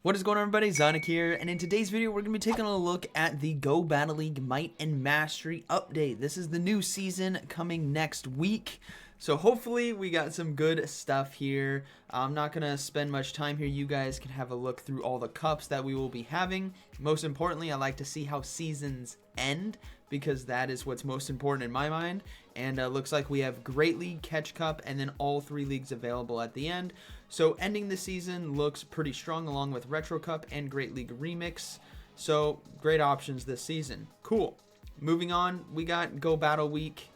What is going on, everybody? ZyoniK here, and in today's video we're going to be taking a look at the Go Battle League Might and Mastery update. This is the new season coming next week, so hopefully we got some good stuff here. I'm not going to spend much time here. You guys can have a look through all the cups that we will be having. Most importantly, I like to see how seasons end, because that is what's most important in my mind. And looks like we have Great League, Catch Cup, and then all three leagues available at the end. So ending the season looks pretty strong, along with Retro Cup and Great League Remix. So great options this season. Cool. Moving on, we got Go Battle Week.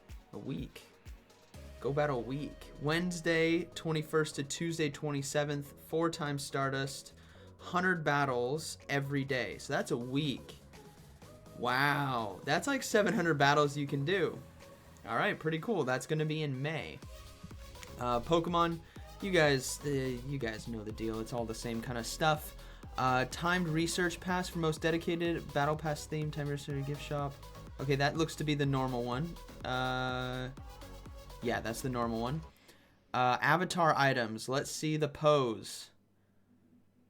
Go Battle Week. Wednesday 21st to Tuesday 27th, 4 times Stardust, 100 battles every day. So that's a week. Wow, that's like 700 battles you can do. All right, pretty cool. That's going to be in May. Pokemon, you guys know the deal. It's all the same kind of stuff. Timed research pass for most dedicated. Battle pass theme. Timed research gift shop. Okay, that looks to be the normal one. Yeah, that's the normal one. Avatar items. Let's see the pose.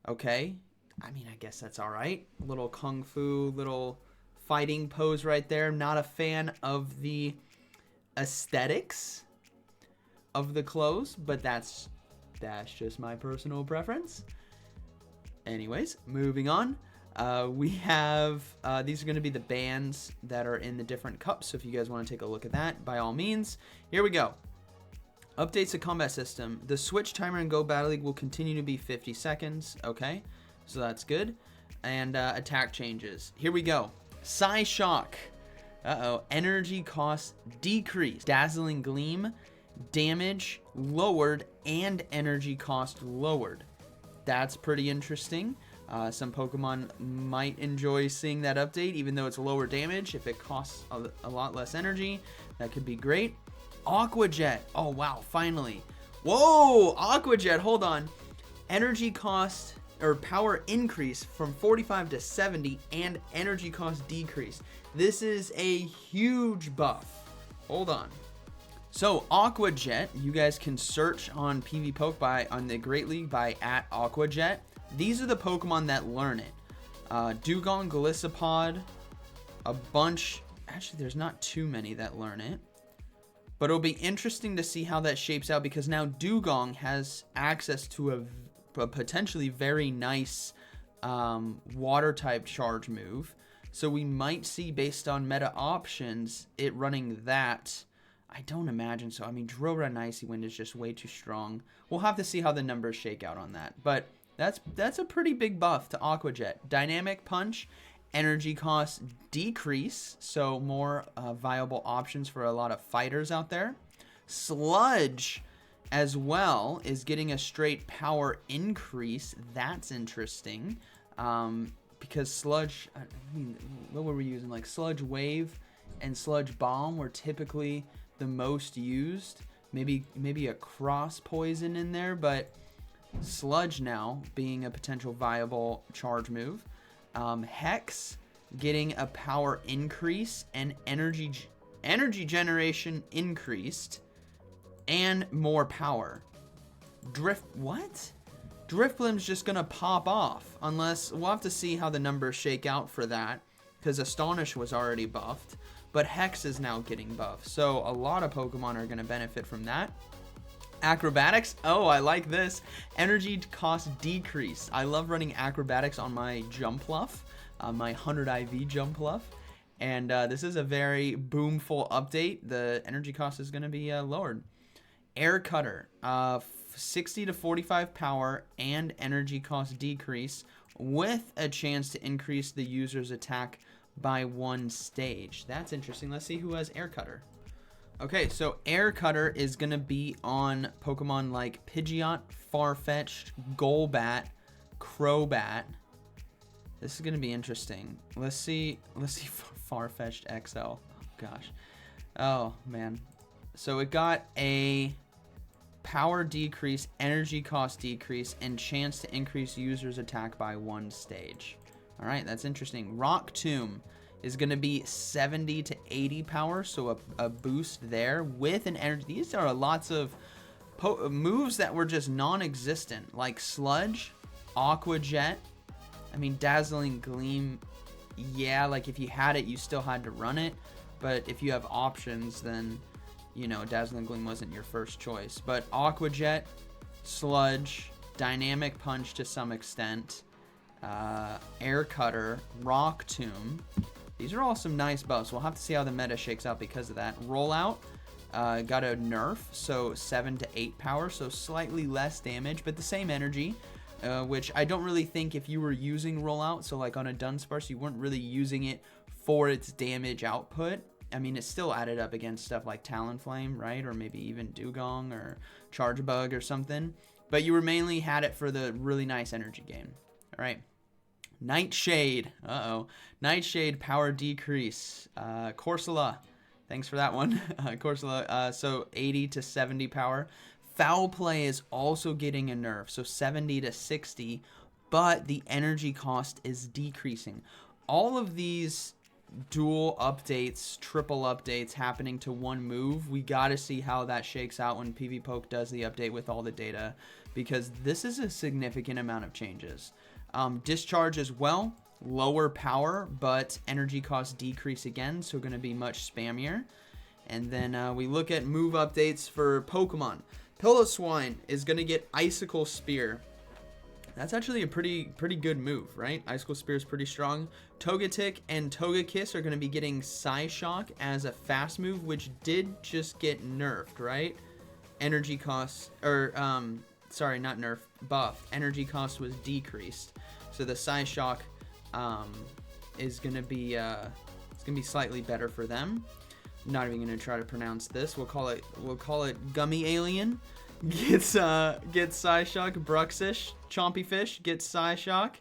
Okay, I mean, I guess that's all right. Little kung fu, little fighting pose right there. Not a fan of the aesthetics of the clothes, but that's just my personal preference. Anyways, moving on. We have these are going to be the bands that are in the different cups, so if you guys want to take a look at that, by all means. Here we go. Updates to combat system. The switch timer in Go Battle League will continue to be 50 seconds. Okay, so that's good. And attack changes. Here we go. Psyshock. Energy cost decreased. Dazzling Gleam. Damage lowered and energy cost lowered. That's pretty interesting. Some Pokemon might enjoy seeing that update, even though it's lower damage. If it costs a lot less energy, that could be great. Aqua Jet. Oh, wow, finally. Whoa, Aqua Jet, hold on. Energy cost or power increase from 45 to 70 and energy cost decrease. This is a huge buff. Hold on. So Aqua Jet, you guys can search on PvPoke on the Great League by @AquaJet. These are the Pokemon that learn it. Dugong, Golisopod, a bunch. Actually, there's not too many that learn it. But it'll be interesting to see how that shapes out, because now Dugong has access to a potentially very nice water type charge move. So we might see, based on meta options, it running that. I don't imagine so. I mean, Drill Run Icy Wind is just way too strong. We'll have to see how the numbers shake out on that. But that's a pretty big buff to Aqua Jet. Dynamic Punch, energy costs decrease, so more viable options for a lot of fighters out there. Sludge as well is getting a straight power increase. That's interesting, because Sludge, I mean, what were we using? Like Sludge Wave and Sludge Bomb were typically the most used. Maybe a Cross Poison in there, but Sludge now being a potential viable charge move. Hex getting a power increase and energy generation increased and more power. Drifblim's just gonna pop off, unless we'll have to see how the numbers shake out for that, because Astonish was already buffed, but Hex is now getting buffed, so a lot of Pokemon are gonna benefit from that. Acrobatics. Oh, I like this. Energy cost decrease. I love running Acrobatics on my Jumpluff, my 100 IV Jumpluff. And this is a very boomful update. The energy cost is going to be lowered. Air Cutter. 60 to 45 power and energy cost decrease, with a chance to increase the user's attack by 1 stage. That's interesting. Let's see who has Air Cutter. Okay, so Air Cutter is going to be on Pokemon like Pidgeot, Farfetch'd, Golbat, Crobat. This is going to be interesting. Let's see Farfetch'd XL. Oh, gosh. Oh, man. So it got a power decrease, energy cost decrease, and chance to increase user's attack by 1 stage. All right, that's interesting. Rock Tomb is going to be 70 to 80 power, so a boost there with an energy. These are lots of moves that were just non-existent, like Sludge, Aqua Jet, I mean, Dazzling Gleam, yeah, like if you had it, you still had to run it. But if you have options, then, you know, Dazzling Gleam wasn't your first choice. But Aqua Jet, Sludge, Dynamic Punch to some extent, Air Cutter, Rock Tomb. These are all some nice buffs. We'll have to see how the meta shakes out because of that. Rollout, got a nerf, so 7 to 8 power, so slightly less damage, but the same energy. Which I don't really think if you were using Rollout, so like on a Dunsparce, you weren't really using it for its damage output. I mean, it still added up against stuff like Talonflame, right? Or maybe even Dugong or Charge Bug or something. But you were mainly had it for the really nice energy gain. All right. Nightshade. Nightshade power decrease. Corsola. Thanks for that one. Corsola. So 80 to 70 power. Foul Play is also getting a nerf, so 70 to 60, but the energy cost is decreasing. All of these dual updates, triple updates happening to one move, we got to see how that shakes out when PvPoke does the update with all the data, because this is a significant amount of changes. Discharge as well, lower power, but energy cost decrease again, so going to be much spammier. And then we look at move updates for Pokemon. Piloswine is going to get Icicle Spear. That's actually a pretty good move, right? Icicle Spear is pretty strong. Togetic and Togekiss are going to be getting Psyshock as a fast move, which did just get nerfed, right? Energy cost, or sorry, not nerf, buff. Energy cost was decreased, so the Psyshock is going to be it's going to be slightly better for them. I'm not even going to try to pronounce this. We'll call it Gummy Alien. Gets Psyshock. Bruxish, Chompy Fish gets Psyshock.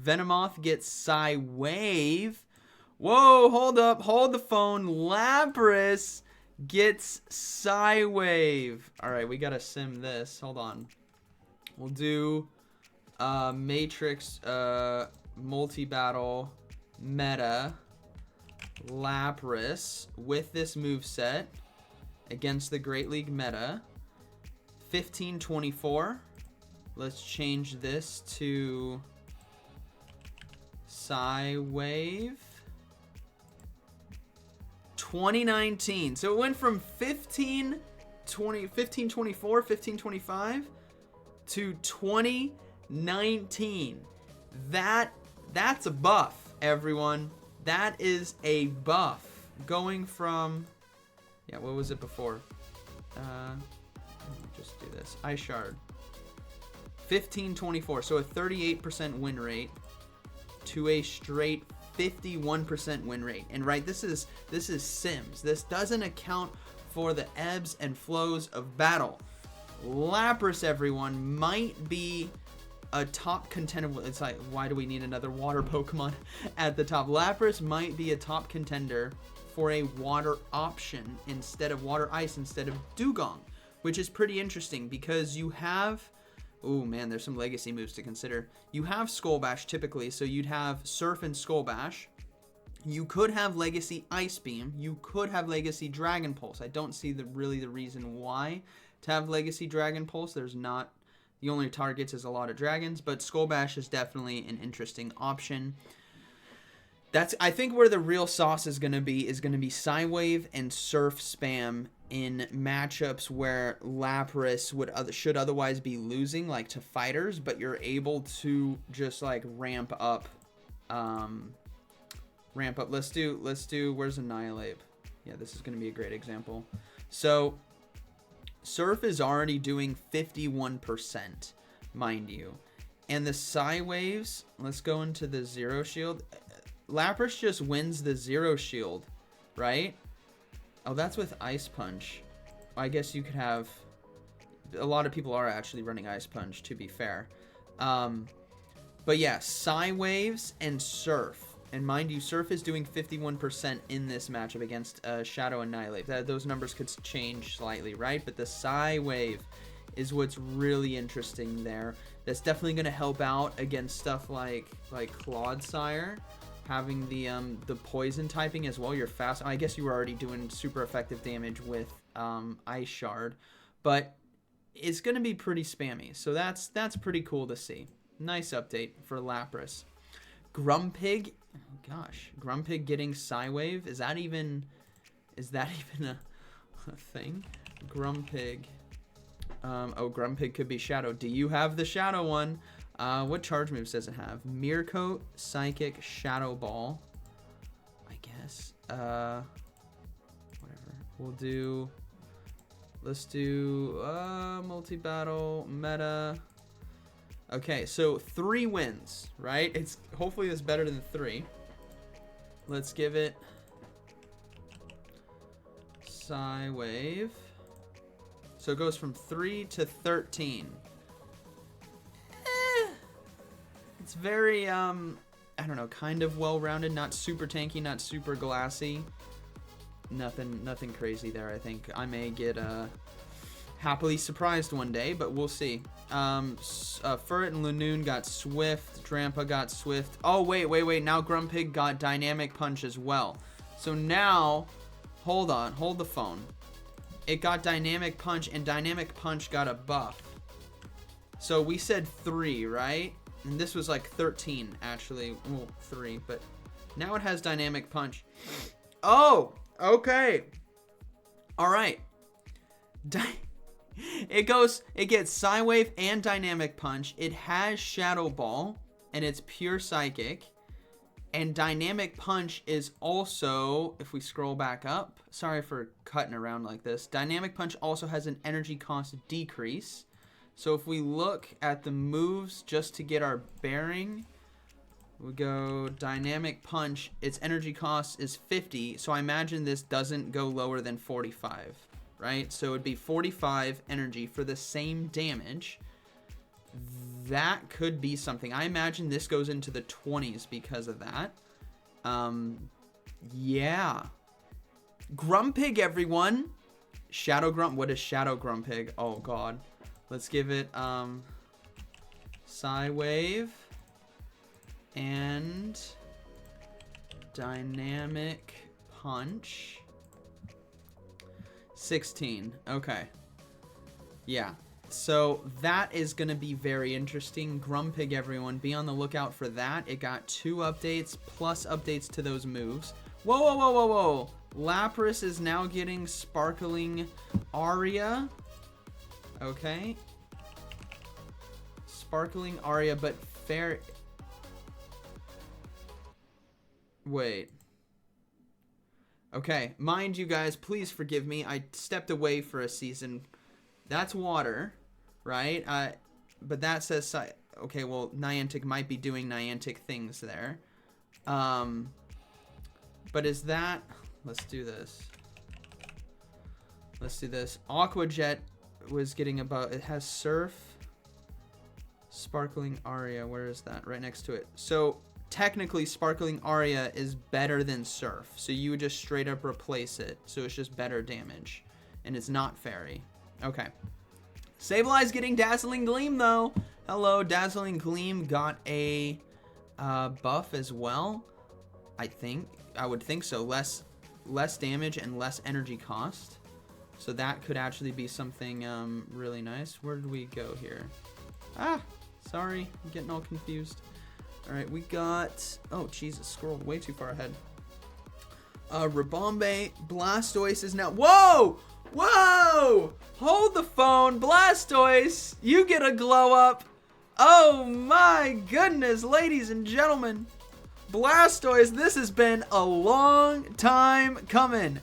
Venomoth gets Psywave. Whoa, hold up, hold the phone. Lapras gets Psywave. All right, we gotta sim this. Hold on. We'll do Matrix multi-battle meta. Lapras with this moveset against the Great League meta. 1524. Let's change this to Psywave. 2019. So it went from 1524, 1525 to 2019. That's a buff, everyone. That is a buff. Going from, yeah, what was it before? Let me just do this. Ice Shard. 1524, so a 38% win rate to a straight 51% win rate. And right, this is Sims. This doesn't account for the ebbs and flows of battle. Lapras, everyone, might be a top contender. It's like, why do we need another water Pokemon at the top? Lapras might be a top contender for a water option instead of water ice, instead of Dugong, which is pretty interesting because you have, oh man, there's some legacy moves to consider. You have Skull Bash typically, so you'd have Surf and Skull Bash. You could have Legacy Ice Beam. You could have Legacy Dragon Pulse. I don't see really the reason why to have Legacy Dragon Pulse. There's not, the only targets is a lot of dragons, but Skull Bash is definitely an interesting option. That's, I think, where the real sauce is going to be Psywave and Surf spam in matchups where Lapras should otherwise be losing, like to fighters, but you're able to just like ramp up. Let's do, where's Annihilate? Yeah, this is going to be a great example. So Surf is already doing 51%, mind you. And the Psywaves, let's go into the Zero Shield. Lapras just wins the Zero Shield, right? Oh, that's with Ice Punch. I guess you could have, a lot of people are actually running Ice Punch, to be fair. But yeah, Psywaves and Surf. And mind you, Surf is doing 51% in this matchup against Shadow Annihilate. Those numbers could change slightly, right? But the Psywave is what's really interesting there. That's definitely going to help out against stuff like Clodsire, having the poison typing as well. You're fast. I guess you were already doing super effective damage with Ice Shard, but it's going to be pretty spammy. So that's pretty cool to see. Nice update for Lapras. Grumpig. Oh gosh, Grumpig getting Psywave. Is that even a thing? Grumpig. Oh, Grumpig could be Shadow. Do you have the Shadow one? What charge moves does it have? Mirror Coat, Psychic, Shadow Ball. I guess. Whatever. Let's do multi-battle, meta. Okay, so 3 wins, right? Hopefully it's better than 3. Let's give it Psywave. So it goes from 3 to 13. It's very, I don't know, kind of well-rounded. Not super tanky, not super glassy. Nothing crazy there, I think. I may get happily surprised one day, but we'll see. Furret and Lanoon got Swift. Drampa got Swift. Oh, wait. Now Grumpig got Dynamic Punch as well. So now, hold the phone. It got Dynamic Punch, and Dynamic Punch got a buff. So we said 3, right? And this was like 13, actually. Well, 3, but now it has Dynamic Punch. Oh! Okay. All right. It gets Psywave and Dynamic Punch. It has Shadow Ball, and it's pure Psychic. And Dynamic Punch is also, if we scroll back up, sorry for cutting around like this. Dynamic Punch also has an energy cost decrease. So if we look at the moves just to get our bearing, we go Dynamic Punch. Its energy cost is 50, so I imagine this doesn't go lower than 45, right? So it'd be 45 energy for the same damage. That could be something. I imagine this goes into the 20s because of that. Yeah. Grumpig, everyone. Shadow Grump. What is Shadow Grumpig? Oh, God. Let's give it Psywave. And Dynamic Punch. 16. Okay. Yeah. So that is going to be very interesting. Grumpig, everyone. Be on the lookout for that. It got 2 updates plus updates to those moves. Whoa. Lapras is now getting Sparkling Aria. Okay. Sparkling Aria, but fair... Wait. Okay, mind you guys, please forgive me. I stepped away for a season. That's water, right? But that says... Okay, well, Niantic might be doing Niantic things there. But is that... Let's do this. Aqua Jet was getting about... It has Surf. Sparkling Aria. Where is that? Right next to it. So... Technically, Sparkling Aria is better than Surf, so you would just straight up replace it, so it's just better damage, and it's not Fairy. Okay. Sableye getting Dazzling Gleam, though. Hello, Dazzling Gleam got a buff as well, I think. I would think so. Less damage and less energy cost, so that could actually be something really nice. Where did we go here? Sorry, I'm getting all confused. All right, we got... Oh, Jesus, scrolled way too far ahead. Rabombe, Blastoise is now... Whoa! Hold the phone, Blastoise! You get a glow up! Oh my goodness, ladies and gentlemen! Blastoise, this has been a long time coming.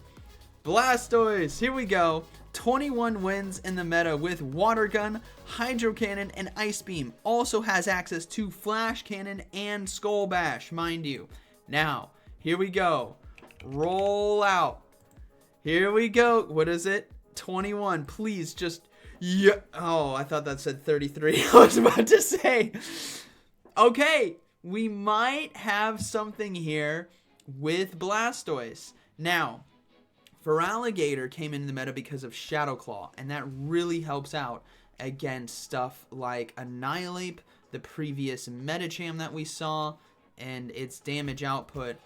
Blastoise, here we go. 21 wins in the meta with Water Gun, Hydro Cannon, and Ice Beam. Also has access to Flash Cannon and Skull Bash, mind you. Now, here we go. Roll out. Here we go. What is it? 21. Please just... Yeah. Oh, I thought that said 33. I was about to say. Okay. We might have something here with Blastoise. Now... Feraligatr came into the meta because of Shadow Claw, and that really helps out against stuff like Annihilate, the previous Medicham that we saw, and its damage output.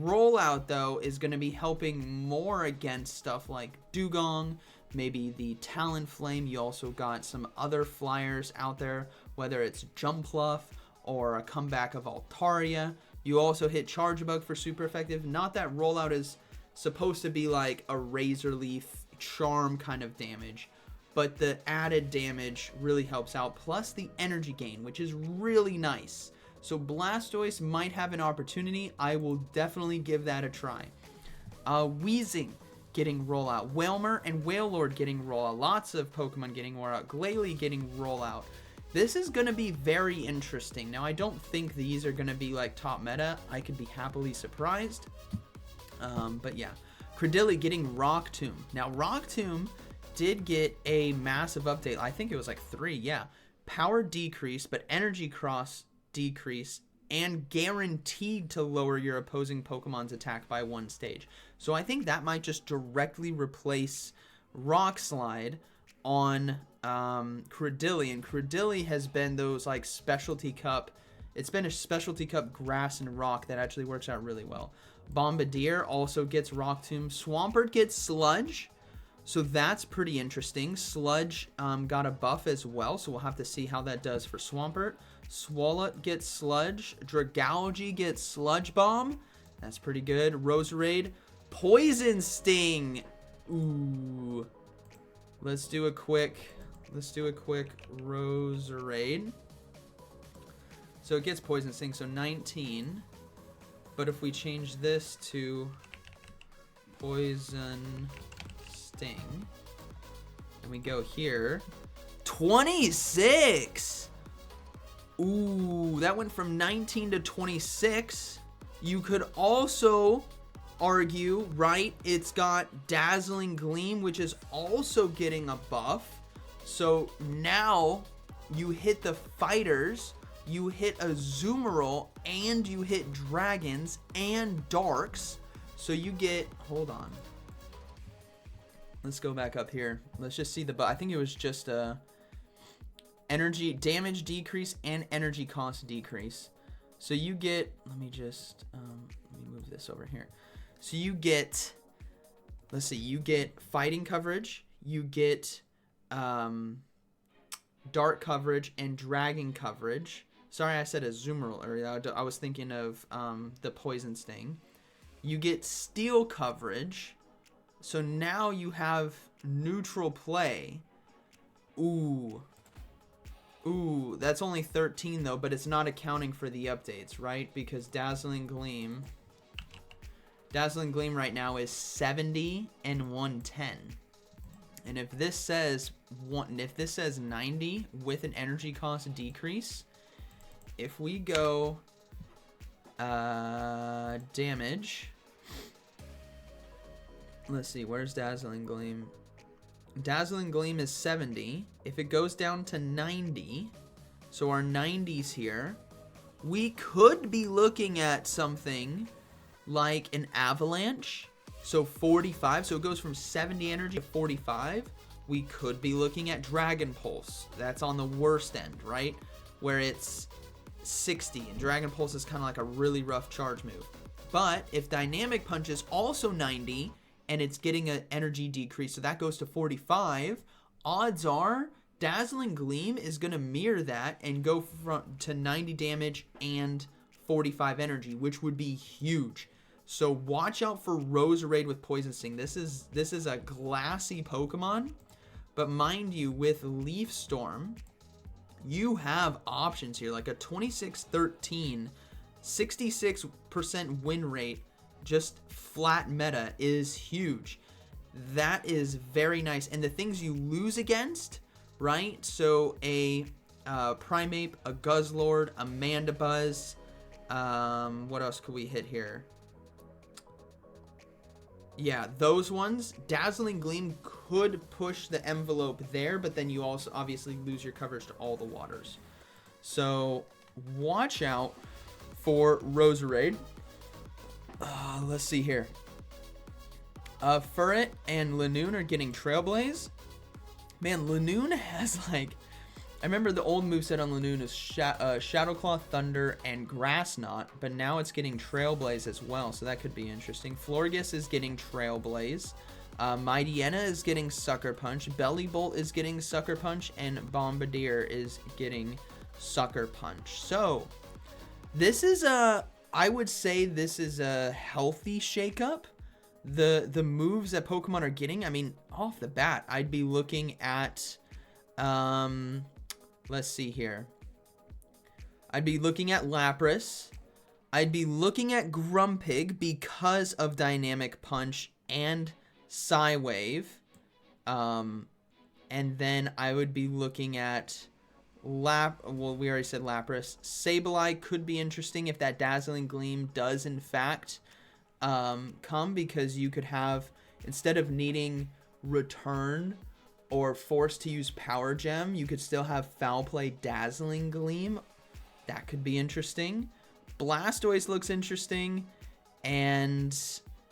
Rollout, though, is going to be helping more against stuff like Dugong, maybe the Talonflame. You also got some other flyers out there, whether it's Jumpluff or a comeback of Altaria. You also hit Charge Bug for super effective. Not that rollout is supposed to be like a Razor Leaf charm kind of damage, but the added damage really helps out, plus the energy gain, which is really nice. So Blastoise might have an opportunity. I will definitely give that a try. Weezing getting rollout. Wailmer and Wailord getting rollout. Lots of Pokemon getting rollout. Glalie getting rollout. This is going to be very interesting. Now, I don't think these are going to be like top meta. I could be happily surprised. But yeah. Credilli getting Rock Tomb. Now, Rock Tomb did get a massive update. I think it was like 3, yeah. Power decrease, but energy cross decrease, and guaranteed to lower your opposing Pokemon's attack by 1 stage. So I think that might just directly replace Rock Slide on Credilli. And Credilli has been those like specialty cup. It's been a specialty cup grass and rock that actually works out really well. Bombardier also gets Rock Tomb. Swampert gets Sludge. So that's pretty interesting. Sludge got a buff as well, so we'll have to see how that does for Swampert. Swalot gets Sludge. Dragalge gets Sludge Bomb. That's pretty good. Roserade. Poison Sting. Ooh. Let's do a quick Roserade. So it gets Poison Sting, so 19. But if we change this to Poison Sting, and we go here, 26. Ooh, that went from 19 to 26. You could also argue, right, it's got Dazzling Gleam, which is also getting a buff. So now you hit the fighters, you hit Azumarill, and you hit dragons and darks. So you get, hold on. Let's go back up here. Let's just see the, I think it was just energy damage decrease and energy cost decrease. So you get, let me move this over here. So you get, let's see, you get fighting coverage, you get dark coverage and dragon coverage. Sorry, I said Azumarill earlier. I was thinking of the Poison Sting. You get steel coverage. So now you have neutral play. Ooh, that's only 13 though, but it's not accounting for the updates, right? Because Dazzling Gleam right now is 70 and 110. And if this says 90 with an energy cost decrease, if we go damage, let's see, where's Dazzling Gleam? Dazzling Gleam is 70. If it goes down to 90, so our 90s here, we could be looking at something like an Avalanche. So 45, so it goes from 70 energy to 45. We could be looking at Dragon Pulse. That's on the worst end, right? Where it's 60, and Dragon Pulse is kind of like a really rough charge move. But if Dynamic Punch is also 90, and it's getting an energy decrease, so that goes to 45, odds are Dazzling Gleam is going to mirror that and go to 90 damage and 45 energy, which would be huge. So watch out for Roserade with Poison Sting. This is a glassy Pokemon, but mind you, with Leaf Storm, you have options here, like a 26-13, 66% win rate, just flat meta is huge. That is very nice. And the things you lose against, right? So a Primeape, a Guzzlord, a Mandibuzz. What else could we hit here? Yeah, those ones. Dazzling Gleam could push the envelope there, but then you also obviously lose your coverage to all the waters. So watch out for Roserade. Let's see here. Furret and Lanoon are getting Trailblaze. Man, Lanoon has like, I remember the old moveset on Lanoon is Shadow Claw, Thunder, and Grass Knot, but now it's getting Trailblaze as well, so that could be interesting. Florges is getting Trailblaze. Mightyena is getting Sucker Punch. Bellybolt is getting Sucker Punch, and Bombardier is getting Sucker Punch. So this is I would say this is a healthy shakeup. The moves that Pokemon are getting, I mean, off the bat, I'd be looking at, let's see here. I'd be looking at Lapras. I'd be looking at Grumpig because of Dynamic Punch and Psywave. And then I would be looking at well, we already said Lapras. Sableye could be interesting if that Dazzling Gleam does in fact come, because you could have, instead of needing Return or forced to use Power Gem, you could still have Foul Play Dazzling Gleam. That could be interesting. Blastoise looks interesting, and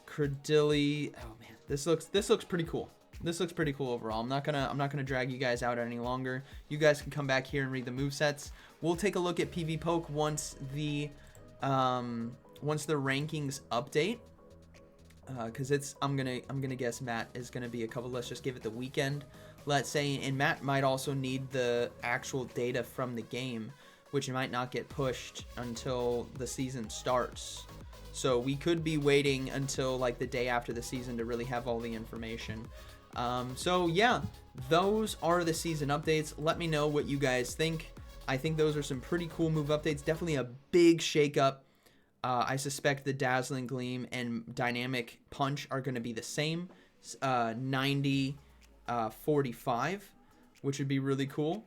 Credilli. Oh man, this looks pretty cool. This looks pretty cool overall. I'm not gonna drag you guys out any longer. You guys can come back here and read the movesets. We'll take a look at PV Poke once the rankings update, because I'm gonna guess Matt is gonna be a couple. Let's just give it the weekend, let's say, and Matt might also need the actual data from the game, which might not get pushed until the season starts. So we could be waiting until like the day after the season to really have all the information. So yeah, those are the season updates. Let me know what you guys think. I think those are some pretty cool move updates. Definitely a big shakeup. I suspect the Dazzling Gleam and Dynamic Punch are going to be the same, 90-45, which would be really cool.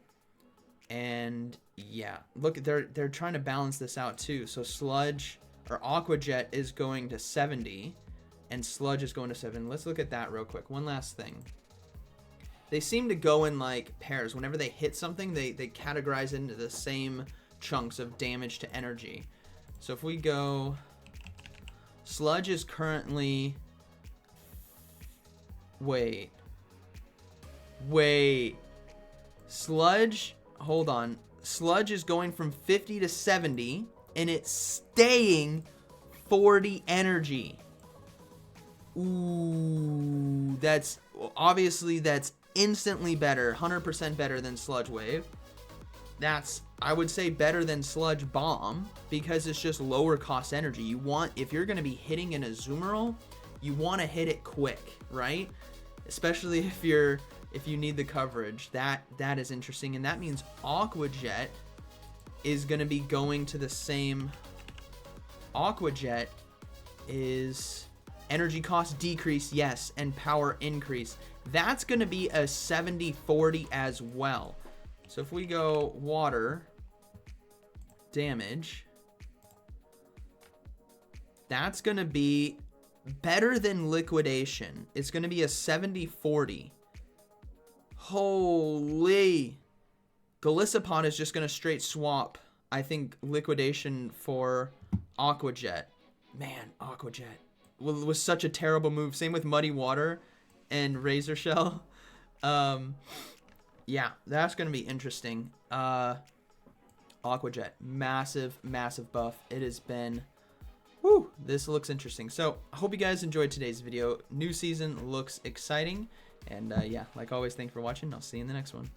And yeah, look, they're trying to balance this out too. So Sludge or Aqua Jet is going to 70, and Sludge is going to 7. Let's look at that real quick. One last thing. They seem to go in like pairs. Whenever they hit something, they categorize into the same chunks of damage to energy. So if we go, Sludge is currently, wait, Sludge, hold on. Sludge is going from 50 to 70, and it's staying 40 energy. Ooh, that's instantly better, 100% better than Sludge Wave. That's, I would say, better than Sludge Bomb, because it's just lower cost energy. You want, if you're going to be hitting an Azumarill, you want to hit it quick, right? Especially if you need the coverage. That is interesting, and that means Aqua Jet is going to be going to the same. Aqua Jet is energy cost decrease, yes, and power increase. That's going to be a 70-40 as well. So if we go water damage, that's going to be better than liquidation. It's going to be a 70-40. Holy. Golisopod is just going to straight swap, I think, liquidation for Aqua Jet. Man, Aqua Jet was such a terrible move. Same with Muddy Water and Razor Shell. Yeah, that's going to be interesting. Aqua Jet, massive buff. It has been, whew, this looks interesting. So I hope you guys enjoyed today's video. New season looks exciting. And yeah, like always, thanks for watching. I'll see you in the next one.